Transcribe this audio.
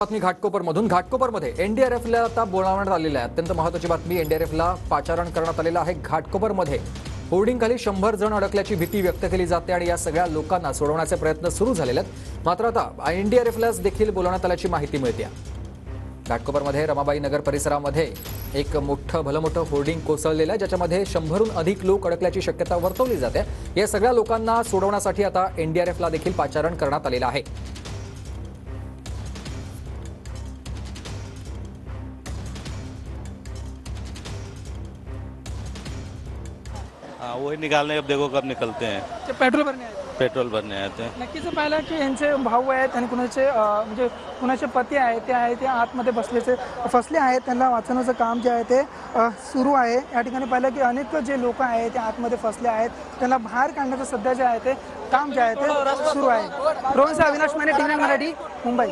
बातमी घाटकोपरमध्ये एनडीआरएफला आता बोलावण्यात आलेलं आहे। अत्यंत महत्त्वाची बातमी, एनडीआरएफला पाचारण करण्यात आलेलं आहे। घाटकोपरमध्ये होर्डिंगखाली 100 जण अडकल्याची भीती व्यक्त केली जाते आणि या सगळ्या लोकांना सोडवण्याचे प्रयत्न सुरू झालेले आहेत। मात्र आता एनडीआरएफलाच देखील बोलावण्यात आल्याची माहिती मिळते। घाटकोपरमध्ये रमाबाई नगर परिसरामध्ये एक भलं होर्डिंग कोसळलेलं आहे, ज्याच्यामध्ये 100हून अधिक लोक अडकल्याची शक्यता वर्तवली जाते। या सगळ्या लोकांना सोडवण्यासाठी आता एनडीआरएफला देखील पाचारण करण्यात आलेलं आहे। हाँ, वही निकालने, अब देखो कब निकलते हैं। ते पेट्रोल भरणे आए थे। पेट्रोल भरने आए थे। नक्कीच पाहिलं की यांचे भाऊ आहेत आणि कुणाचे पती आहेत ते आतमध्ये फसले आहेत। त्यांना वाचवण्याचं काम जे आहे ते सुरू आहे। या ठिकाणी पाहिलं की अनेक जे लोक आहेत ते आतमध्ये फसले आहेत, त्यांना बाहेर काढण्याचं सध्या जे आहे ते काम जे आहे ते सुरू आहे। रोहन से अविनाश माने, टीव्ही मराठी, मुंबई।